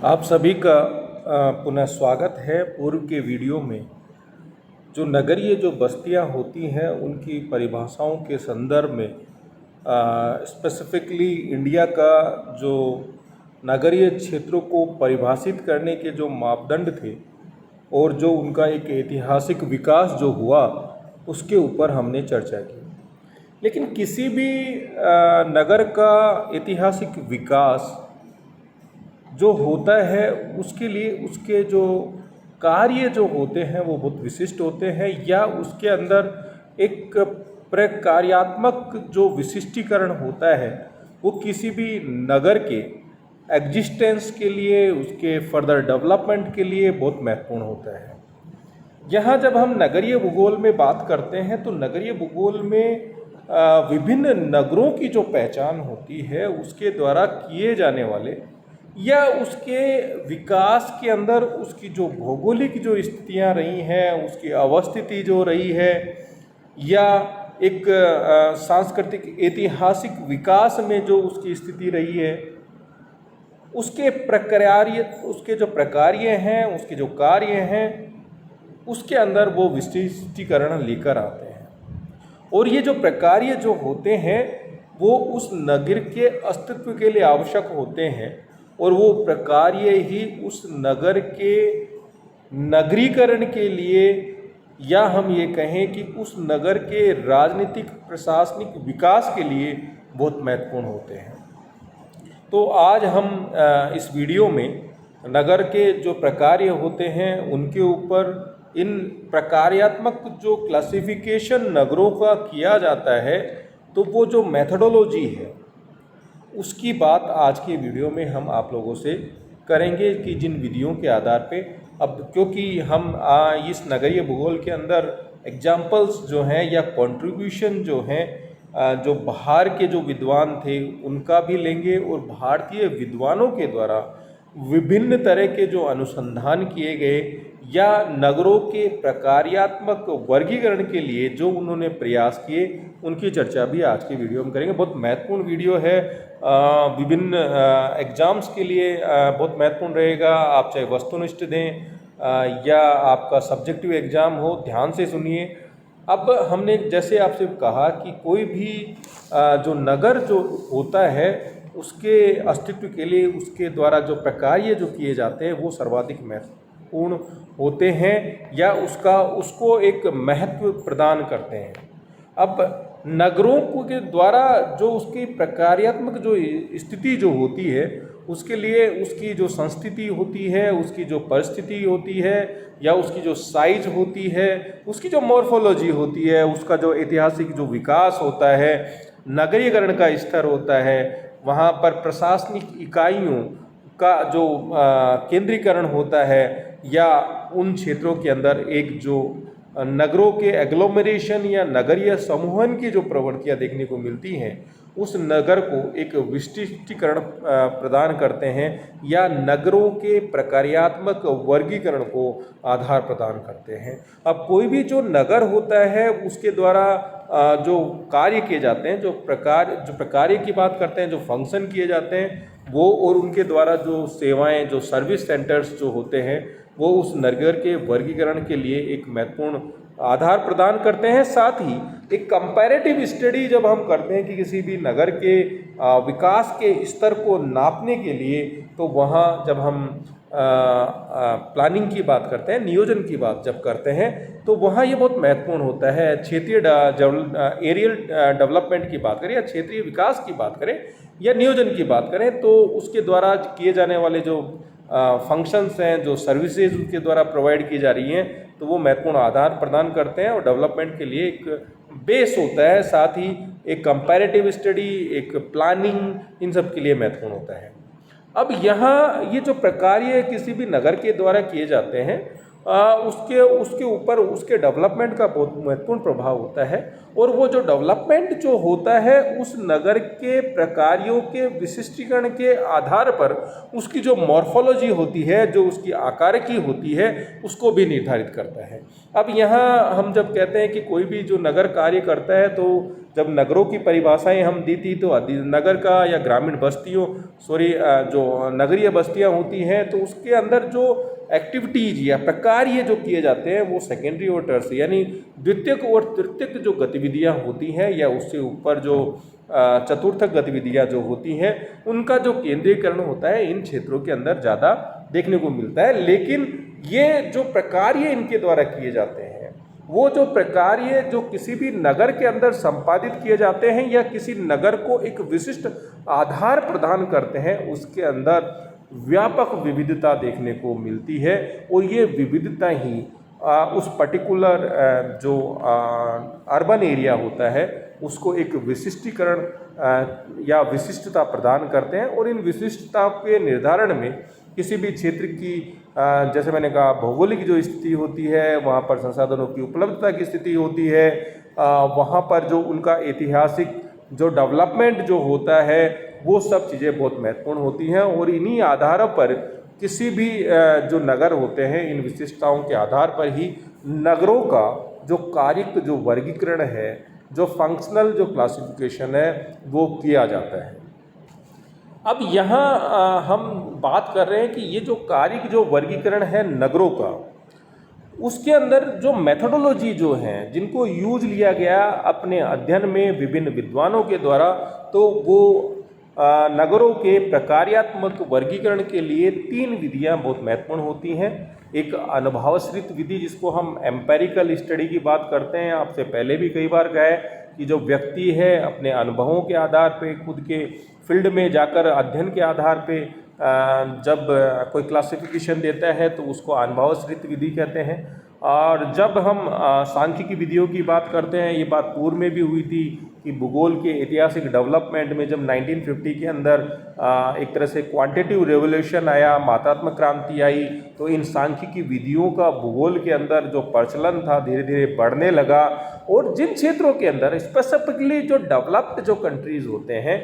आप सभी का पुनः स्वागत है। पूर्व के वीडियो में जो नगरीय जो बस्तियां होती हैं उनकी परिभाषाओं के संदर्भ में स्पेसिफिकली इंडिया का जो नगरीय क्षेत्रों को परिभाषित करने के जो मापदंड थे और जो उनका एक ऐतिहासिक विकास जो हुआ उसके ऊपर हमने चर्चा की। लेकिन किसी भी नगर का ऐतिहासिक विकास जो होता है उसके लिए उसके जो कार्य जो होते हैं वो बहुत विशिष्ट होते हैं, या उसके अंदर एक प्रकार्यात्मक जो विशिष्टीकरण होता है वो किसी भी नगर के एग्जिस्टेंस के लिए, उसके फर्दर डेवलपमेंट के लिए बहुत महत्वपूर्ण होता है। यहाँ जब हम नगरीय भूगोल में बात करते हैं तो नगरीय भूगोल में विभिन्न नगरों की जो पहचान होती है उसके द्वारा किए जाने वाले या उसके विकास के अंदर उसकी जो भौगोलिक जो स्थितियां रही हैं, उसकी अवस्थिति जो रही है, या एक सांस्कृतिक ऐतिहासिक विकास में जो उसकी स्थिति रही है, उसके जो प्रकार्य हैं, उसके जो कार्य हैं, उसके अंदर वो विशिष्टीकरण लेकर आते हैं। और ये जो प्रकार्य जो होते हैं वो उस नगर के अस्तित्व के लिए आवश्यक होते हैं, और वो प्रकार्य ही उस नगर के नगरीकरण के लिए, या हम ये कहें कि उस नगर के राजनीतिक प्रशासनिक विकास के लिए बहुत महत्वपूर्ण होते हैं। तो आज हम इस वीडियो में नगर के जो प्रकार्य होते हैं उनके ऊपर, इन प्रकार्यात्मक जो क्लासिफिकेशन नगरों का किया जाता है, तो वो जो मेथडोलॉजी है उसकी बात आज के वीडियो में हम आप लोगों से करेंगे कि जिन विधियों के आधार पे, अब क्योंकि हम इस नगरीय भूगोल के अंदर एग्जाम्पल्स जो हैं या कंट्रीब्यूशन जो हैं जो बाहर के जो विद्वान थे उनका भी लेंगे, और भारतीय विद्वानों के द्वारा विभिन्न तरह के जो अनुसंधान किए गए या नगरों के प्रकार्यात्मक वर्गीकरण के लिए जो उन्होंने प्रयास किए उनकी चर्चा भी आज की वीडियो में करेंगे। बहुत महत्वपूर्ण वीडियो है, विभिन्न एग्ज़ाम्स के लिए बहुत महत्वपूर्ण रहेगा। आप चाहे वस्तुनिष्ठ दें या आपका सब्जेक्टिव एग्ज़ाम हो, ध्यान से सुनिए। अब हमने जैसे आपसे कहा कि कोई भी जो नगर जो होता है उसके अस्तित्व के लिए उसके द्वारा जो प्रकार्य जो किए जाते हैं वो सर्वाधिक महत्वपूर्ण होते हैं, या उसको एक महत्व प्रदान करते हैं। अब नगरों के द्वारा जो उसकी प्रकार्यात्मक जो स्थिति जो होती है उसके लिए उसकी जो संस्थिति होती है, उसकी जो परिस्थिति होती है, या उसकी जो साइज होती है, उसकी जो मॉर्फोलॉजी होती है, उसका जो ऐतिहासिक जो विकास होता है, नगरीकरण का स्तर होता है, वहाँ पर प्रशासनिक इकाइयों का जो केंद्रीकरण होता है, या उन क्षेत्रों के अंदर एक जो नगरों के एग्लोमरेशन या नगरीय समूहन की जो प्रवृत्तियां देखने को मिलती हैं उस नगर को एक विशिष्टीकरण प्रदान करते हैं, या नगरों के प्रकार्यात्मक वर्गीकरण को आधार प्रदान करते हैं। अब कोई भी जो नगर होता है उसके द्वारा जो कार्य किए जाते हैं, जो प्रकार्य की बात करते हैं, जो फंक्शन किए जाते हैं वो, और उनके द्वारा जो सेवाएं, जो सर्विस सेंटर्स जो होते हैं वो उस नगर के वर्गीकरण के लिए एक महत्वपूर्ण आधार प्रदान करते हैं। साथ ही एक कंपैरेटिव स्टडी जब हम करते हैं कि किसी भी नगर के विकास के स्तर को नापने के लिए, तो वहाँ जब हम प्लानिंग की बात करते हैं, नियोजन की बात जब करते हैं, तो वहाँ ये बहुत महत्वपूर्ण होता है। क्षेत्रीय एरियल डेवलपमेंट की बात करें या क्षेत्रीय विकास की बात करें या नियोजन की बात करें, तो उसके द्वारा किए जाने वाले जो फंक्शंस हैं, जो सर्विसेज उसके द्वारा प्रोवाइड की जा रही हैं, तो वो महत्वपूर्ण आधार प्रदान करते हैं और डेवलपमेंट के लिए एक बेस होता है। साथ ही एक कंपैरेटिव स्टडी, एक प्लानिंग, इन सब के लिए महत्वपूर्ण होता है। अब यहाँ ये जो प्रकार्य किसी भी नगर के द्वारा किए जाते हैं उसके उसके ऊपर उसके डेवलपमेंट का बहुत महत्वपूर्ण प्रभाव होता है। और वो जो डेवलपमेंट जो होता है उस नगर के प्रकारों के विशिष्टीकरण के आधार पर उसकी जो मॉर्फोलॉजी होती है, जो उसकी आकारिकी होती है, उसको भी निर्धारित करता है। अब यहाँ हम जब कहते हैं कि कोई भी जो नगर कार्य करता है, तो जब नगरों की परिभाषाएं हम दी थी, तो नगर का या ग्रामीण बस्तियों जो नगरीय बस्तियां होती हैं, तो उसके अंदर जो एक्टिविटीज या प्रकार्य जो किए जाते हैं वो सेकेंडरी और टर्सरी यानी द्वितीयक और तृतीयक जो गतिविधियां होती हैं या उससे ऊपर जो चतुर्थक गतिविधियां जो होती हैं, उनका जो केंद्रीकरण होता है इन क्षेत्रों के अंदर ज़्यादा देखने को मिलता है। लेकिन ये जो प्रकार्य इनके द्वारा किए जाते हैं, वो जो प्रकार्य जो किसी भी नगर के अंदर संपादित किए जाते हैं या किसी नगर को एक विशिष्ट आधार प्रदान करते हैं, उसके अंदर व्यापक विविधता देखने को मिलती है। और ये विविधता ही उस पर्टिकुलर जो अर्बन एरिया होता है उसको एक विशिष्टीकरण या विशिष्टता प्रदान करते हैं। और इन विशिष्टता के निर्धारण में किसी भी क्षेत्र की जैसे मैंने कहा भौगोलिक जो स्थिति होती है, वहाँ पर संसाधनों की उपलब्धता की स्थिति होती है, वहाँ पर जो उनका ऐतिहासिक जो डेवलपमेंट जो होता है, वो सब चीज़ें बहुत महत्वपूर्ण होती हैं। और इन्हीं आधारों पर किसी भी जो नगर होते हैं, इन विशिष्टताओं के आधार पर ही नगरों का जो कार्यिक जो वर्गीकरण है, जो फंक्शनल जो क्लासिफिकेशन है, वो किया जाता है। अब यहाँ हम बात कर रहे हैं कि ये जो कार्यिक जो वर्गीकरण है नगरों का, उसके अंदर जो मेथोडोलॉजी जो है जिनको यूज लिया गया अपने अध्ययन में विभिन्न विद्वानों के द्वारा, तो वो नगरों के प्रकार्यात्मक वर्गीकरण के लिए 3 विधियां बहुत महत्वपूर्ण होती हैं। एक अनुभवाश्रित विधि जिसको हम एम्पेरिकल स्टडी की बात करते हैं, आपसे पहले भी कई बार कहा है कि जो व्यक्ति है अपने अनुभवों के आधार पे, खुद के फील्ड में जाकर अध्ययन के आधार पे जब कोई क्लासिफिकेशन देता है तो उसको अनुभवाश्रित विधि कहते हैं। और जब हम सांख्यिकी विधियों की बात करते हैं, ये बात पूर्व में भी हुई थी कि भूगोल के ऐतिहासिक डेवलपमेंट में जब 1950 के अंदर एक तरह से क्वांटिटिव रेवोल्यूशन आया, मात्रात्मक क्रांति आई, तो इन सांख्यिकी विधियों का भूगोल के अंदर जो प्रचलन था धीरे धीरे बढ़ने लगा। और जिन क्षेत्रों के अंदर स्पेसिफिकली जो डेवलप्ड जो कंट्रीज़ होते हैं,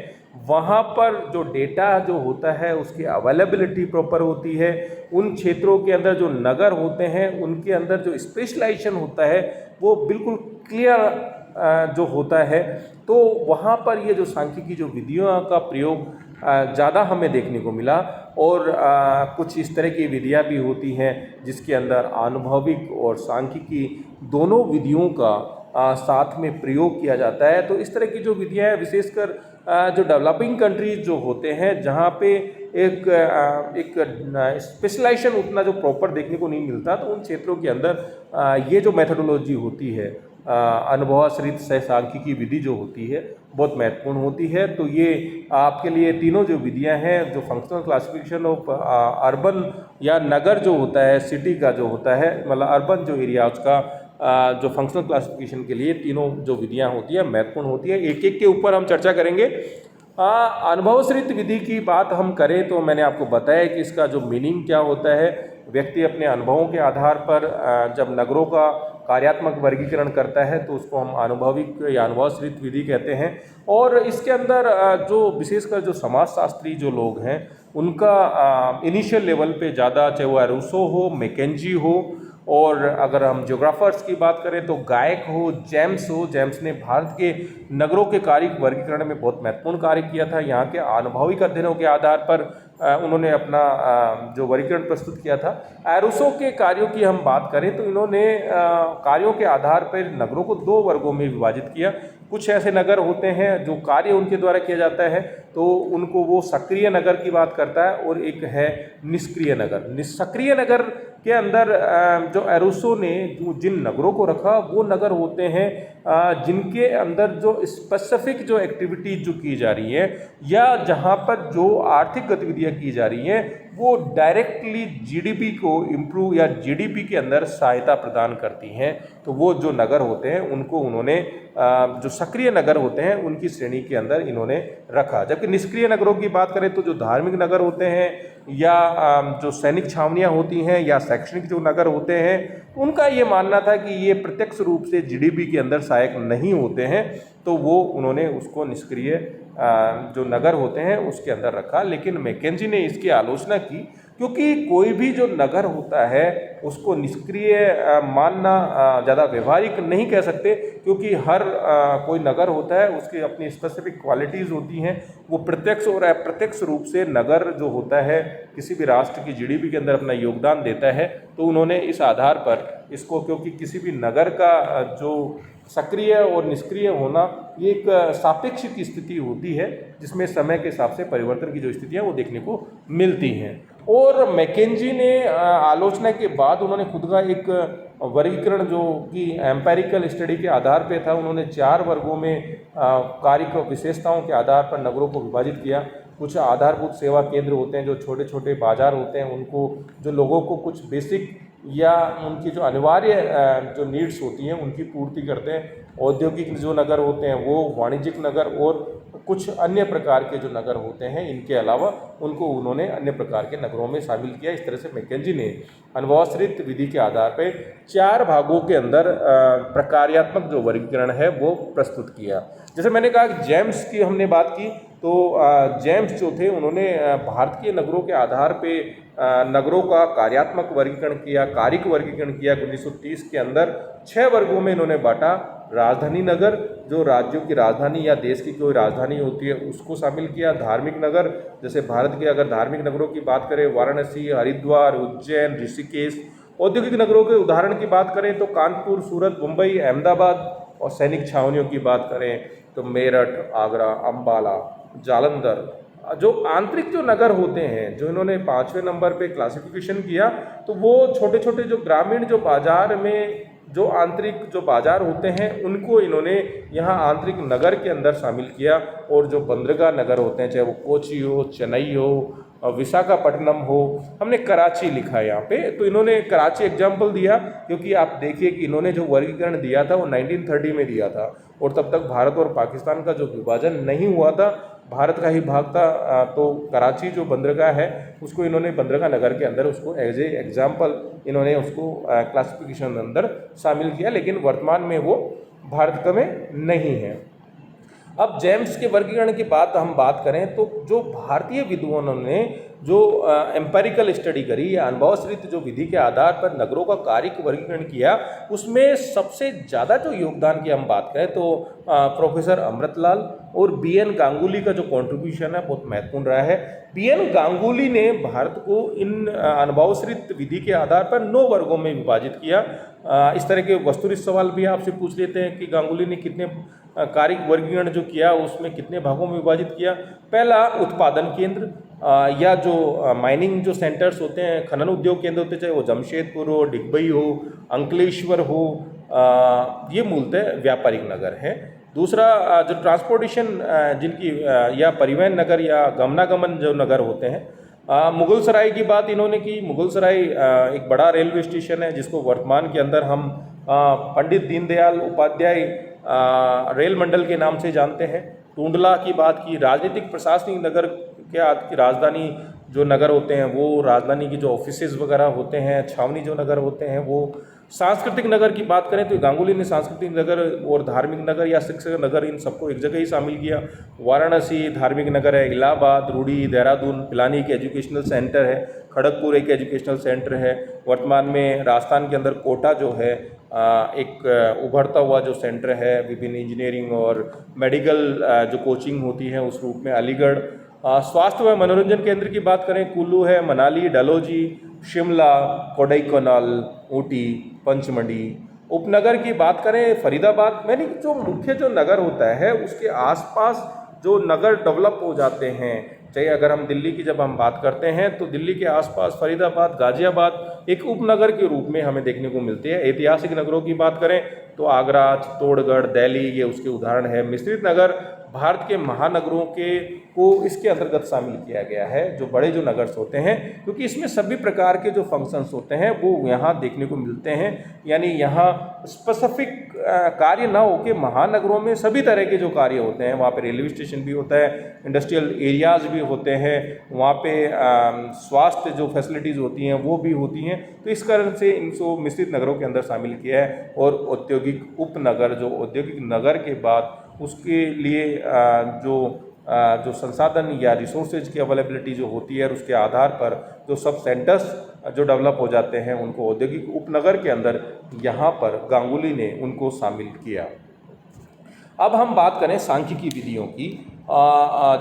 वहाँ पर जो डेटा जो होता है उसकी अवेलेबिलिटी प्रॉपर होती है। उन क्षेत्रों के अंदर जो नगर होते हैं उनके अंदर जो स्पेशलाइजेशन होता है वो बिल्कुल क्लियर जो होता है। तो वहाँ पर ये जो सांख्यिकी जो विधियों का प्रयोग ज़्यादा हमें देखने को मिला। और कुछ इस तरह की विधियाँ भी होती हैं जिसके अंदर अनुभविक और सांख्यिकी दोनों विधियों का साथ में प्रयोग किया जाता है। तो इस तरह की जो विधियाँ हैं, विशेषकर जो डेवलपिंग कंट्रीज जो होते हैं जहाँ पे एक स्पेशलाइजेशन उतना जो प्रॉपर देखने को नहीं मिलता, तो उन क्षेत्रों के अंदर ये जो मेथोडोलॉजी होती है अनुभवाश्रित सांख्यिकी विधि जो होती है बहुत महत्वपूर्ण होती है। तो ये आपके लिए तीनों जो विधियां हैं, जो फंक्शनल क्लासिफिकेशन ऑफ अर्बन या नगर जो होता है, सिटी का जो होता है, मतलब अर्बन जो एरिया उसका जो फंक्शनल क्लासिफिकेशन के लिए तीनों जो विधियां होती है महत्वपूर्ण होती है। एक एक के ऊपर हम चर्चा करेंगे। अनुभवाश्रित विधि की बात हम करें तो मैंने आपको बताया कि इसका जो मीनिंग क्या होता है। व्यक्ति अपने अनुभवों के आधार पर जब नगरों का कार्यात्मक वर्गीकरण करता है तो उसको हम अनुभविक या अनुभवाश्रित विधि कहते हैं। और इसके अंदर जो विशेषकर जो समाजशास्त्री जो लोग हैं उनका इनिशियल लेवल पे ज़्यादा, चाहे वो रूसो हो, मैकेंजी हो, और अगर हम ज्योग्राफर्स की बात करें तो गायक हो, जेम्स हो। जेम्स ने भारत के नगरों के कार्य वर्गीकरण में बहुत महत्वपूर्ण कार्य किया था। यहाँ के अनुभविक अध्ययनों के आधार पर उन्होंने अपना जो वर्गीकरण प्रस्तुत किया था। एरोसो के कार्यों की हम बात करें तो इन्होंने कार्यों के आधार पर नगरों को 2 वर्गों में विभाजित किया। कुछ ऐसे नगर होते हैं जो कार्य उनके द्वारा किया जाता है तो उनको वो सक्रिय नगर की बात करता है, और एक है निष्क्रिय नगर। सक्रिय नगर के अंदर जो एरोसो ने जिन नगरों को रखा वो नगर होते हैं जिनके अंदर जो स्पेसिफिक जो एक्टिविटीज जो की जा रही है या जहाँ पर जो आर्थिक गतिविधियाँ की जा रही हैं वो डायरेक्टली जीडीपी को इम्प्रूव या जीडीपी के अंदर सहायता प्रदान करती हैं। तो वो जो नगर होते हैं उनको उन्होंने जो सक्रिय नगर होते हैं उनकी श्रेणी के अंदर इन्होंने रखा। जबकि निष्क्रिय नगरों की बात करें तो जो धार्मिक नगर होते हैं या जो सैनिक छावनियाँ होती हैं या शैक्षणिक जो नगर होते हैं, उनका ये मानना था कि ये प्रत्यक्ष रूप से जीडीपी के अंदर सहायक नहीं होते हैं, तो वो उन्होंने उसको निष्क्रिय जो नगर होते हैं उसके अंदर रखा। लेकिन मैकेंजी ने इसकी आलोचना की, क्योंकि कोई भी जो नगर होता है उसको निष्क्रिय मानना ज़्यादा व्यवहारिक नहीं कह सकते, क्योंकि हर कोई नगर होता है उसकी अपनी स्पेसिफिक क्वालिटीज़ होती हैं। वो प्रत्यक्ष और अप्रत्यक्ष रूप से नगर जो होता है किसी भी राष्ट्र की जीडीपी के अंदर अपना योगदान देता है। तो उन्होंने इस आधार पर इसको, क्योंकि किसी भी नगर का जो सक्रिय और निष्क्रिय होना ये एक सापेक्षिक स्थिति होती है, जिसमें समय के हिसाब से परिवर्तन की जो स्थितियाँ वो देखने को मिलती हैं। और मैकेंजी ने आलोचना के बाद उन्होंने खुद का एक वर्गीकरण जो कि एम्पेरिकल स्टडी के आधार पे था, उन्होंने 4 वर्गों में कारिक विशेषताओं के आधार पर नगरों को विभाजित किया। कुछ आधारभूत सेवा केंद्र होते हैं, जो छोटे छोटे बाजार होते हैं, उनको जो लोगों को कुछ बेसिक या उनकी जो अनिवार्य जो नीड्स होती हैं उनकी पूर्ति करते हैं। औद्योगिक जो नगर होते हैं वो, वाणिज्यिक नगर और कुछ अन्य प्रकार के जो नगर होते हैं, इनके अलावा उनको उन्होंने अन्य प्रकार के नगरों में शामिल किया। इस तरह से मैकेंजी ने अनुभवाश्रित विधि के आधार पर 4 भागों के अंदर प्रकार्यात्मक जो वर्गीकरण है वो प्रस्तुत किया। जैसे मैंने कहा कि जेम्स की हमने बात की, तो जेम्स जो थे उन्होंने भारतीय नगरों के आधार पे नगरों का कार्यात्मक वर्गीकरण किया, कारिक वर्गीकरण किया। 1930 के अंदर 6 वर्गों में इन्होंने बांटा। राजधानी नगर, जो राज्यों की राजधानी या देश की कोई राजधानी होती है उसको शामिल किया। धार्मिक नगर, जैसे भारत के अगर धार्मिक नगरों की बात करें, वाराणसी, हरिद्वार, उज्जैन, ऋषिकेश। औद्योगिक नगरों के उदाहरण की बात करें तो कानपुर, सूरत, मुंबई, अहमदाबाद। और सैनिक छावनियों की बात करें तो मेरठ, आगरा, अम्बाला, जालंधर। जो आंतरिक जो नगर होते हैं, जो इन्होंने 5वें नंबर पे क्लासिफिकेशन किया, तो वो छोटे छोटे जो ग्रामीण जो बाजार में जो आंतरिक जो बाजार होते हैं उनको इन्होंने यहाँ आंतरिक नगर के अंदर शामिल किया। और जो बंदरगाह नगर होते हैं, चाहे वो कोची हो, चेन्नई हो, विशाखापट्टनम हो, हमने कराची लिखा है यहाँ पे, तो इन्होंने कराची एग्जाम्पल दिया, क्योंकि आप देखिए कि इन्होंने जो वर्गीकरण दिया था वो 1930 में दिया था, और तब तक भारत और पाकिस्तान का जो विभाजन नहीं हुआ था, भारत का ही भाग था। तो कराची जो बंदरगाह है उसको इन्होंने बंदरगाह नगर के अंदर उसको एज ए एग्जाम्पल इन्होंने उसको क्लासिफिकेशन के अंदर शामिल किया, लेकिन वर्तमान में वो भारत का में नहीं है। अब जेम्स के वर्गीकरण की हम बात करें तो जो भारतीय विद्वानों ने जो एम्पेरिकल स्टडी करी या अनुभवाश्रित जो विधि के आधार पर नगरों का कारिक वर्गीकरण किया, उसमें सबसे ज़्यादा जो योगदान की हम बात करें तो प्रोफेसर अमृतलाल और बीएन गांगुली का जो कंट्रीब्यूशन है बहुत महत्वपूर्ण रहा है। बीएन गांगुली ने भारत को इन अनुभवाश्रित विधि के आधार पर 9 वर्गों में विभाजित किया। इस तरह के वस्तुनिष्ठ सवाल भी आपसे पूछ लेते हैं कि गांगुली ने कितने कारिक वर्गीकरण जो किया उसमें कितने भागों में विभाजित किया। पहला, उत्पादन केंद्र या जो माइनिंग जो सेंटर्स होते हैं, खनन उद्योग केंद्र होते हैं, चाहे वो जमशेदपुर हो, डिगबई हो, अंकलेश्वर हो, ये मूलतः व्यापारिक नगर हैं। दूसरा, जो ट्रांसपोर्टेशन जिनकी या परिवहन नगर या गमनागमन जो नगर होते हैं। मुगलसराय की बात इन्होंने की। मुगलसराय एक बड़ा रेलवे स्टेशन है जिसको वर्तमान के अंदर हम पंडित दीनदयाल उपाध्याय रेल मंडल के नाम से जानते हैं। टूंडला की बात की। राजनीतिक प्रशासनिक नगर की राजधानी जो नगर होते हैं वो, राजधानी की जो ऑफिसेज वगैरह होते हैं, छावनी जो नगर होते हैं वो। सांस्कृतिक नगर की बात करें तो गांगुली ने सांस्कृतिक नगर और धार्मिक नगर या शिक्षक नगर इन सबको एक जगह ही शामिल किया। वाराणसी धार्मिक नगर है, इलाहाबाद, रूड़ी, देहरादून, पिलानी एक एजुकेशनल सेंटर है, खड़गपुर एक एजुकेशनल सेंटर है। वर्तमान में राजस्थान के अंदर कोटा जो है एक उभरता हुआ जो सेंटर है, विभिन्न इंजीनियरिंग और मेडिकल जो कोचिंग होती है उस रूप में अलीगढ़। स्वास्थ्य व मनोरंजन केंद्र की बात करें, कुल्लू है, मनाली, डलहौजी, शिमला, कोडाईकनाल, ऊटी, पंचमढ़ी। उपनगर की बात करें, फरीदाबाद। यानी जो मुख्य जो नगर होता है उसके आसपास जो नगर डेवलप हो जाते हैं, चाहे अगर हम दिल्ली की जब हम बात करते हैं तो दिल्ली के आसपास फरीदाबाद, गाजियाबाद एक उपनगर के रूप में हमें देखने को मिलते हैं। ऐतिहासिक नगरों की बात करें तो आगरा, चित्तौड़गढ़, दिल्ली ये उसके उदाहरण है। मिश्रित नगर भारत के महानगरों को इसके अंतर्गत शामिल किया गया है, जो बड़े जो नगर्स होते हैं, क्योंकि इसमें सभी प्रकार के जो फंक्शंस होते हैं वो यहाँ देखने को मिलते हैं। यानी यहाँ स्पेसिफिक कार्य ना हो के महानगरों में सभी तरह के जो कार्य होते हैं, वहाँ पे रेलवे स्टेशन भी होता है, इंडस्ट्रियल एरियाज़ भी होते हैं, वहाँ पे स्वास्थ्य जो फैसिलिटीज़ होती हैं वो भी होती हैं। तो इस कारण से इनको मिश्रित नगरों के अंदर शामिल किया है। और औद्योगिक उपनगर, जो औद्योगिक नगर के बाद उसके लिए जो संसाधन या रिसोर्सेज की अवेलेबिलिटी जो होती है, और उसके आधार पर जो सब सेंटर्स जो डेवलप हो जाते हैं, उनको औद्योगिक उपनगर के अंदर यहाँ पर गांगुली ने उनको शामिल किया। अब हम बात करें सांख्यिकी विधियों की।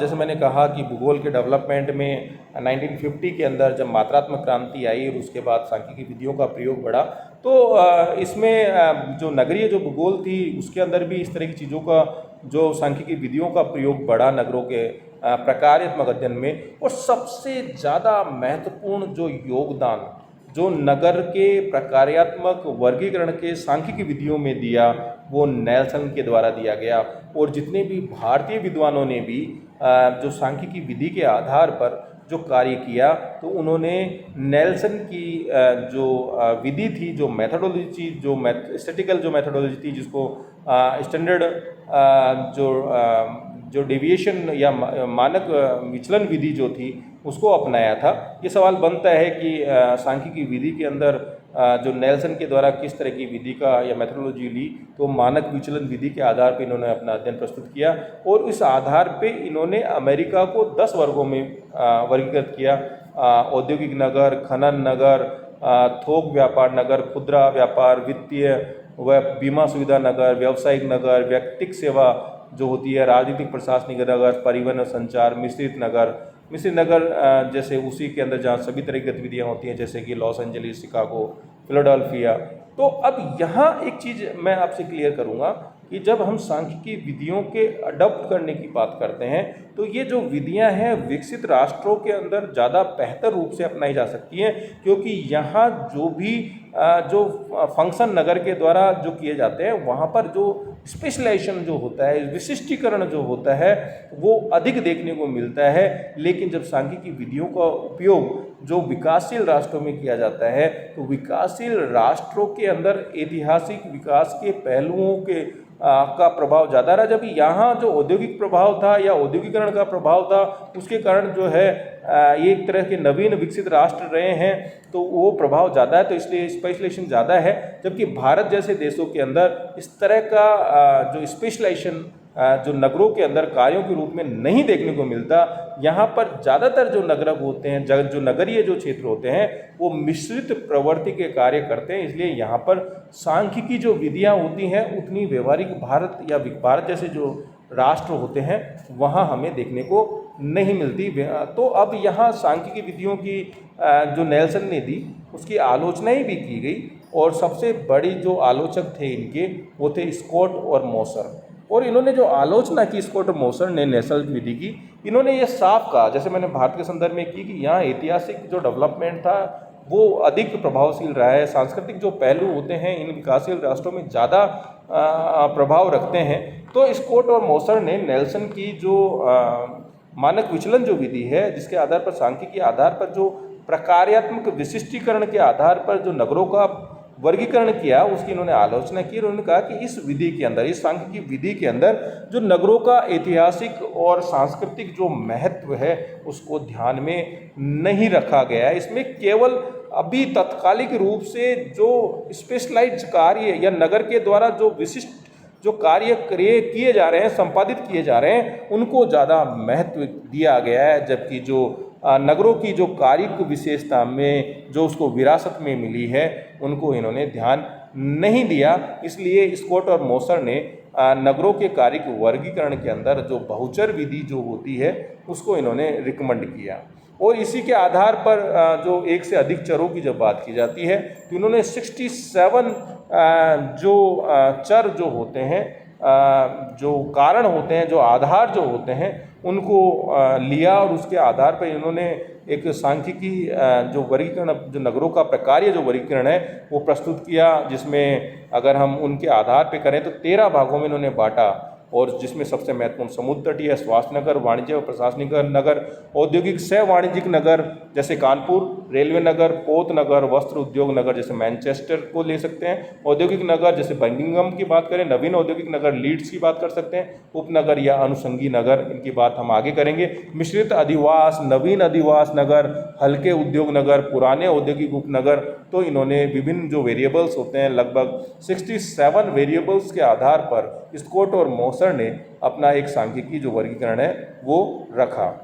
जैसे मैंने कहा कि भूगोल के डेवलपमेंट में 1950 के अंदर जब मात्रात्मक क्रांति आई और उसके बाद सांख्यिकी विधियों का प्रयोग बढ़ा, तो इसमें जो नगरीय जो भूगोल थी उसके अंदर भी इस तरह की चीज़ों का जो सांख्यिकी विधियों का प्रयोग बढ़ा नगरों के प्रकार्यात्मक अध्ययन में। और सबसे ज़्यादा महत्वपूर्ण जो योगदान जो नगर के प्रकार्यात्मक वर्गीकरण के सांख्यिकी विधियों में दिया, वो नेल्सन के द्वारा दिया गया। और जितने भी भारतीय विद्वानों ने भी जो सांख्यिकी विधि के आधार पर जो कार्य किया, तो उन्होंने नेल्सन की जो विधि थी, जो मेथडोलॉजी, जो स्टैटिस्टिकल जो मेथडोलॉजी थी, जिसको स्टैंडर्ड जो डेविएशन या मानक विचलन विधि जो थी, उसको अपनाया था। ये सवाल बनता है कि सांख्यिकी विधि के अंदर जो नेल्सन के द्वारा किस तरह की विधि का या मेथडोलॉजी ली, तो मानक विचलन विधि के आधार पर इन्होंने अपना अध्ययन प्रस्तुत किया। और इस आधार पे इन्होंने अमेरिका को 10 वर्गों में वर्गीकृत किया। औद्योगिक नगर, खनन नगर, थोक व्यापार नगर, खुदरा व्यापार, वित्तीय व बीमा सुविधा नगर, व्यावसायिक नगर, व्यक्तिक सेवा जो होती है, राजनीतिक प्रशासनिक नगर, परिवहन और संचार, मिश्रित नगर। मिश्रित नगर जैसे उसी के अंदर जहाँ सभी तरह की गतिविधियाँ होती हैं, जैसे कि लॉस एंजलिस, शिकागो, फिलाडेल्फिया। तो अब यहाँ एक चीज़ मैं आपसे क्लियर करूँगा कि जब हम सांख्यिकी विधियों के अडॉप्ट करने की बात करते हैं, तो ये जो विधियां हैं विकसित राष्ट्रों के अंदर ज़्यादा बेहतर रूप से अपनाई जा सकती हैं, क्योंकि यहाँ जो भी जो फंक्शन नगर के द्वारा जो किए जाते हैं, वहाँ पर जो स्पेशलाइजेशन जो होता है, विशिष्टीकरण जो होता है, वो अधिक देखने को मिलता है। लेकिन जब सांख्यिकी विधियों का उपयोग जो विकासशील राष्ट्रों में किया जाता है, तो विकासशील राष्ट्रों के अंदर ऐतिहासिक विकास के पहलुओं के का प्रभाव ज़्यादा रहा। जबकि यहाँ जो औद्योगिक प्रभाव था या औद्योगिकरण का प्रभाव था, उसके कारण जो है ये एक तरह के नवीन विकसित राष्ट्र रहे हैं, तो वो प्रभाव ज़्यादा है, तो इसलिए स्पेशलाइजेशन ज़्यादा है। जबकि भारत जैसे देशों के अंदर इस तरह का जो स्पेशलाइजेशन जो नगरों के अंदर कार्यों के रूप में नहीं देखने को मिलता। यहाँ पर ज़्यादातर जो नगर होते हैं, जो नगरीय जो क्षेत्र होते हैं, वो मिश्रित प्रवृत्ति के कार्य करते हैं। इसलिए यहाँ पर सांख्यिकी जो विधियाँ होती हैं उतनी व्यवहारिक भारत या भारत जैसे जो राष्ट्र होते हैं वहाँ हमें देखने को नहीं मिलती। तो अब यहाँ सांख्यिकी विधियों की जो नेल्सन ने दी, उसकी आलोचनाएँ भी की गई। और सबसे बड़ी जो आलोचक थे इनके, वो थे स्कॉट और मॉसर। और इन्होंने जो आलोचना की स्कॉट और मॉसर ने नेल्सन विधि की, इन्होंने ये साफ कहा, जैसे मैंने भारत के संदर्भ में की, कि यहाँ ऐतिहासिक जो डेवलपमेंट था वो अधिक प्रभावशील रहा है। सांस्कृतिक जो पहलू होते हैं इन विकासशील राष्ट्रों में ज़्यादा प्रभाव रखते हैं। तो स्कॉट और मॉसर ने नेल्सन की जो मानक विचलन जो विधि है, जिसके आधार पर सांख्यिकी के आधार पर जो प्रकार्यात्मक विशिष्टीकरण के आधार पर जो नगरों का वर्गीकरण किया, उसकी इन्होंने आलोचना की। और उन्होंने कहा कि इस विधि के अंदर, इस सांख्यिकी विधि के अंदर जो नगरों का ऐतिहासिक और सांस्कृतिक जो महत्व है उसको ध्यान में नहीं रखा गया है। इसमें केवल अभी तत्कालिक रूप से जो स्पेशलाइज्ड कार्य या नगर के द्वारा जो विशिष्ट जो कार्य किए जा रहे हैं, संपादित किए जा रहे हैं, उनको ज़्यादा महत्व दिया गया है। जबकि जो नगरों की जो कारिक विशेषता में जो उसको विरासत में मिली है, उनको इन्होंने ध्यान नहीं दिया। इसलिए स्कॉट और मॉसर ने नगरों के कारिक वर्गीकरण के अंदर जो बहुचर विधि जो होती है उसको इन्होंने रिकमेंड किया। और इसी के आधार पर जो एक से अधिक चरों की जब बात की जाती है, तो इन्होंने 67 जो चर जो होते हैं, जो कारण होते हैं, जो आधार जो होते हैं, उनको लिया। और उसके आधार पर इन्होंने एक सांख्यिकी जो वर्गीकरण, जो नगरों का प्रकार्य जो वर्गीकरण है वो प्रस्तुत किया, जिसमें अगर हम उनके आधार पे करें तो 13 भागों में इन्होंने बांटा। और जिसमें सबसे महत्वपूर्ण समुद्र तटीय, स्वास्थ्य नगर, वाणिज्य और प्रशासनिक नगर, औद्योगिक सह वाणिज्यिक नगर जैसे कानपुर, रेलवे नगर, पोत नगर, वस्त्र उद्योग नगर जैसे मैनचेस्टर को ले सकते हैं, औद्योगिक नगर जैसे बर्मिंघम की बात करें, नवीन औद्योगिक नगर लीड्स की बात कर सकते हैं, उपनगर या अनुषंगी नगर, इनकी बात हम आगे करेंगे। मिश्रित अधिवास, नवीन अधिवास नगर, हल्के उद्योग नगर, पुराने औद्योगिक उपनगर। तो इन्होंने विभिन्न जो वेरिएबल्स होते हैं, लगभग 67 वेरिएबल्स के आधार पर स्कॉट और मॉसर ने अपना एक सांख्यिकी जो वर्गीकरण है वो रखा।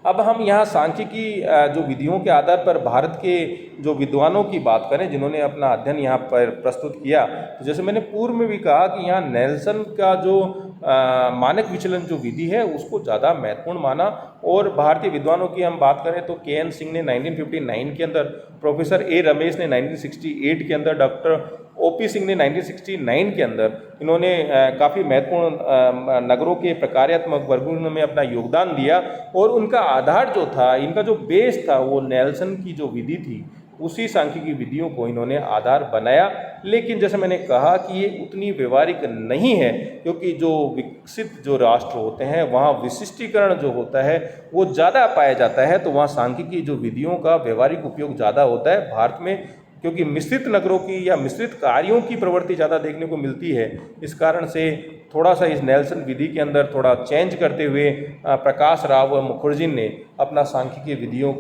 अब हम यहाँ सांख्यिकी जो विधियों के आधार पर भारत के जो विद्वानों की बात करें जिन्होंने अपना अध्ययन यहाँ पर प्रस्तुत किया, तो जैसे मैंने पूर्व में भी कहा कि यहाँ नेल्सन का जो मानक विचलन जो विधि है उसको ज़्यादा महत्वपूर्ण माना। और भारतीय विद्वानों की हम बात करें तो के एन सिंह ने 1959 के अंदर, प्रोफेसर ए रमेश ने 1968 के अंदर, डॉक्टर ओपी सिंह ने 1969 के अंदर इन्होंने काफ़ी महत्वपूर्ण नगरों के प्रकार्यात्मक वर्गीकरण में अपना योगदान दिया। और उनका आधार जो था, इनका जो बेस था, वो नेल्सन की जो विधि थी उसी सांख्यिकी विधियों को इन्होंने आधार बनाया। लेकिन जैसे मैंने कहा कि ये उतनी व्यवहारिक नहीं है, क्योंकि जो विकसित जो राष्ट्र होते हैं वहाँ विशिष्टीकरण जो होता है वो ज़्यादा पाया जाता है, तो वहाँ सांख्यिकी जो विधियों का व्यवहारिक उपयोग ज़्यादा होता है। भारत में क्योंकि मिश्रित नगरों की या मिश्रित कार्यों की प्रवृत्ति ज़्यादा देखने को मिलती है, इस कारण से थोड़ा सा इस नेल्सन विधि के अंदर थोड़ा चेंज करते हुए प्रकाश राव व मुखर्जी ने अपना सांख्यिकी विधियों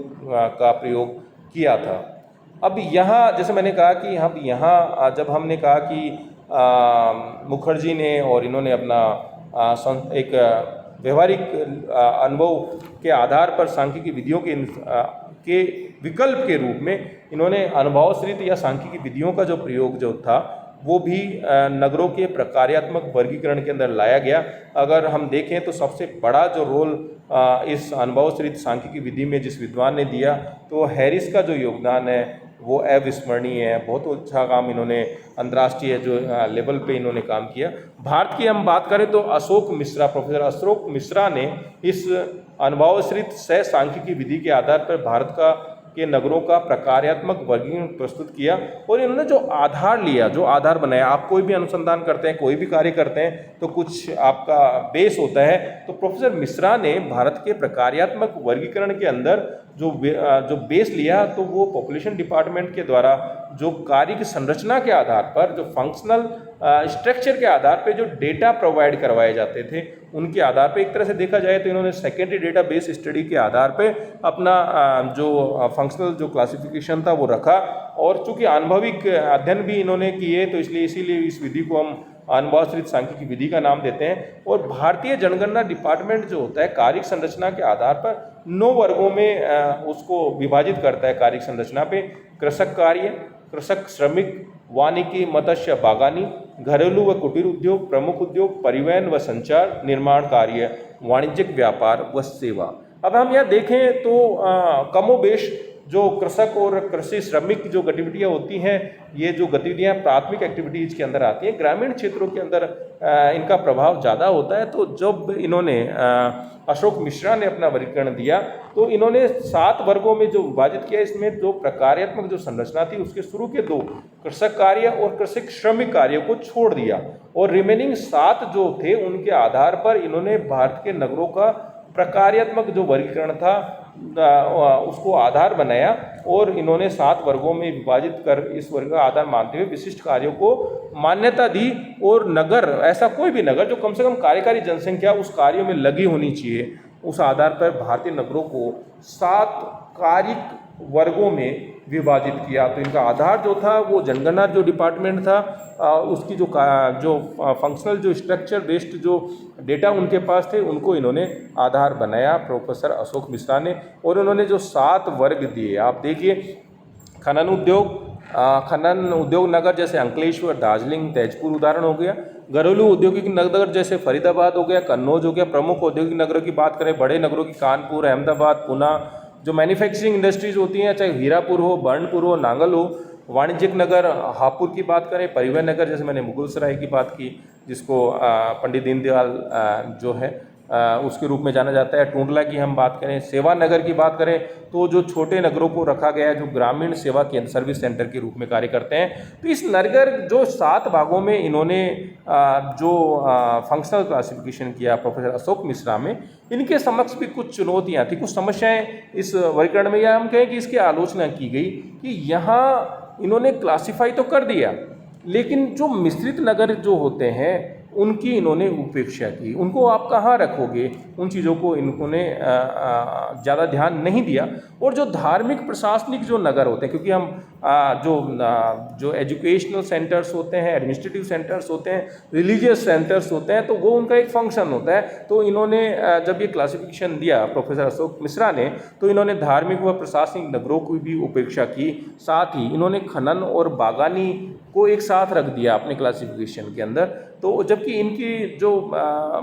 का प्रयोग किया था। अब यहाँ जैसे मैंने कहा कि हम यहाँ जब हमने कहा कि मुखर्जी ने और इन्होंने अपना एक व्यवहारिक अनुभव के आधार पर सांख्यिकी विधियों के विकल्प के रूप में इन्होंने अनुभवाश्रित या सांख्यिकी विधियों का जो प्रयोग जो था वो भी नगरों के प्रकार्यात्मक वर्गीकरण के अंदर लाया गया। अगर हम देखें तो सबसे बड़ा जो रोल इस अनुभवाश्रित सांख्यिकी विधि में जिस विद्वान ने दिया, तो हैरिस का जो योगदान है वो अविस्मरणीय है। बहुत अच्छा काम इन्होंने अंतर्राष्ट्रीय जो लेवल पे इन्होंने काम किया। भारत की हम बात करें तो अशोक मिश्रा, प्रोफेसर अशोक मिश्रा ने इस अनुभवाश्रित सह सांख्यिकी विधि के आधार पर भारत के नगरों का प्रकार्यात्मक वर्गीकरण प्रस्तुत किया। और इन्होंने जो आधार लिया, जो आधार बनाया, आप कोई भी अनुसंधान करते हैं, कोई भी कार्य करते हैं तो कुछ आपका बेस होता है। तो प्रोफेसर मिश्रा ने भारत के प्रकार्यात्मक वर्गीकरण के अंदर जो बेस लिया, तो वो पॉपुलेशन डिपार्टमेंट के द्वारा जो कार्य की संरचना के आधार पर, जो फंक्शनल स्ट्रक्चर के आधार पे जो डेटा प्रोवाइड करवाए जाते थे, उनके आधार पे एक तरह से देखा जाए तो इन्होंने सेकेंडरी डेटा बेस स्टडी के आधार पे अपना जो फंक्शनल जो क्लासिफिकेशन था वो रखा। और चूंकि अनुभविक अध्ययन भी इन्होंने किए, तो इसीलिए इस विधि को हम अनुभवाश्रित सांख्यिकी विधि का नाम देते हैं। और भारतीय जनगणना डिपार्टमेंट जो होता है कार्यिक संरचना के आधार पर 9 वर्गों में उसको विभाजित करता है। कार्यिक संरचना पे कृषक कार्य, कृषक श्रमिक, वानिकी, मत्स्य, बागानी, घरेलू व कुटीर उद्योग, प्रमुख उद्योग, परिवहन व संचार, निर्माण कार्य, वाणिज्यिक व्यापार व सेवा। अब हम यहाँ देखें तो कमोबेश जो कृषक और कृषि श्रमिक जो गतिविधियाँ होती हैं, ये जो गतिविधियाँ प्राथमिक एक्टिविटीज़ के अंदर आती हैं, ग्रामीण क्षेत्रों के अंदर इनका प्रभाव ज़्यादा होता है। तो जब इन्होंने अशोक मिश्रा ने अपना वर्गीकरण दिया, तो इन्होंने 7 वर्गों में जो विभाजित किया, इसमें जो प्रकार्यात्मक जो संरचना थी उसके शुरू के 2 कृषक कार्य और कृषक श्रमिक कार्य को छोड़ दिया, और रिमेनिंग 7 जो थे उनके आधार पर इन्होंने भारत के नगरों का प्रकार्यात्मक जो वर्गीकरण था उसको आधार बनाया। और इन्होंने 7 वर्गों में विभाजित कर इस वर्ग का आधार मानते हुए विशिष्ट कार्यों को मान्यता दी। और नगर, ऐसा कोई भी नगर जो कम से कम कार्यकारी जनसंख्या उस कार्यों में लगी होनी चाहिए, उस आधार पर भारतीय नगरों को 7 कारिक वर्गों में विभाजित किया। तो इनका आधार जो था वो जनगणना जो डिपार्टमेंट था, उसकी जो फंक्शनल जो स्ट्रक्चर बेस्ड जो डेटा उनके पास थे, उनको इन्होंने आधार बनाया प्रोफेसर अशोक मिश्रा ने। और उन्होंने जो 7 वर्ग दिए, आप देखिए, खनन उद्योग नगर जैसे अंकलेश्वर, दार्जिलिंग, तेजपुर उदाहरण हो गया। घरेलू औद्योगिक नगर जैसे फरीदाबाद हो गया, कन्नौज हो गया। प्रमुख औद्योगिक नगरों की बात करें, बड़े नगरों की कानपुर, अहमदाबाद, पुणे। जो मैन्युफैक्चरिंग इंडस्ट्रीज होती हैं, चाहे हीरापुर हो, बर्नपुर हो, नांगल हो। वाणिज्यिक नगर हापुड़ की बात करें, परिवहन नगर जैसे मैंने मुगलसराय की बात की, जिसको पंडित दीनदयाल जो है उसके रूप में जाना जाता है। टूंडला की हम बात करें, सेवा नगर की बात करें तो जो छोटे नगरों को रखा गया है जो ग्रामीण सेवा केंद्र सर्विस सेंटर के रूप में कार्य करते हैं। तो इस नगर जो 7 भागों में इन्होंने जो फंक्शनल क्लासिफिकेशन किया प्रोफेसर अशोक मिश्रा में, इनके समक्ष भी कुछ चुनौतियाँ थी, कुछ समस्याएं इस वर्गीकरण में, या हम कहें कि इसकी आलोचना की गई कि यहाँ इन्होंने क्लासिफाई तो कर दिया लेकिन जो मिश्रित नगर जो होते हैं उनकी इन्होंने उपेक्षा की। उनको आप कहाँ रखोगे, उन चीज़ों को इन्होंने ज़्यादा ध्यान नहीं दिया। और जो धार्मिक प्रशासनिक जो नगर होते हैं, क्योंकि हम जो एजुकेशनल सेंटर्स होते हैं, एडमिनिस्ट्रेटिव सेंटर्स होते हैं, रिलीजियस सेंटर्स होते हैं, तो वो उनका एक फंक्शन होता है। तो इन्होंने जब ये क्लासिफिकेशन दिया प्रोफेसर अशोक मिश्रा ने, तो इन्होंने धार्मिक व प्रशासनिक नगरों की भी उपेक्षा की। साथ ही इन्होंने खनन और बागानी को एक साथ रख दिया अपने क्लासिफिकेशन के अंदर। तो जबकि इनकी जो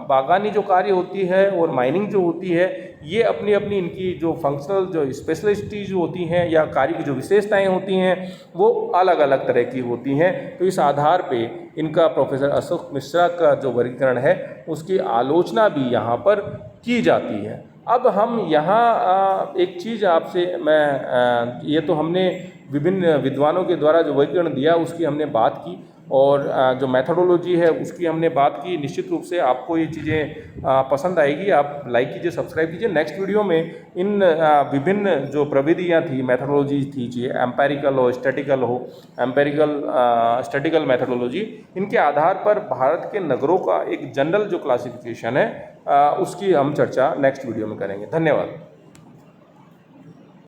बागानी जो कार्य होती है और माइनिंग जो होती है, ये अपनी अपनी इनकी जो फंक्शनल जो स्पेशलिस्टीज होती हैं या कार्य की जो विशेषताएं होती हैं वो अलग अलग तरह की होती हैं। तो इस आधार पे इनका प्रोफेसर अशोक मिश्रा का जो वर्गीकरण है उसकी आलोचना भी यहाँ पर की जाती है। अब हम यहाँ एक चीज़ आपसे ये तो हमने विभिन्न विद्वानों के द्वारा जो वर्गीकरण दिया उसकी हमने बात की, और जो मैथडोलॉजी है उसकी हमने बात की। निश्चित रूप से आपको ये चीज़ें पसंद आएगी, आप लाइक कीजिए, सब्सक्राइब कीजिए। नेक्स्ट वीडियो में इन विभिन्न जो प्रविधियाँ थी, मैथडोलॉजी थी, चाहे एम्पेरिकल हो, स्टैटिकल हो, स्टैटिकल मैथडोलॉजी, इनके आधार पर भारत के नगरों का एक जनरल जो क्लासिफिकेशन है उसकी हम चर्चा नेक्स्ट वीडियो में करेंगे। धन्यवाद।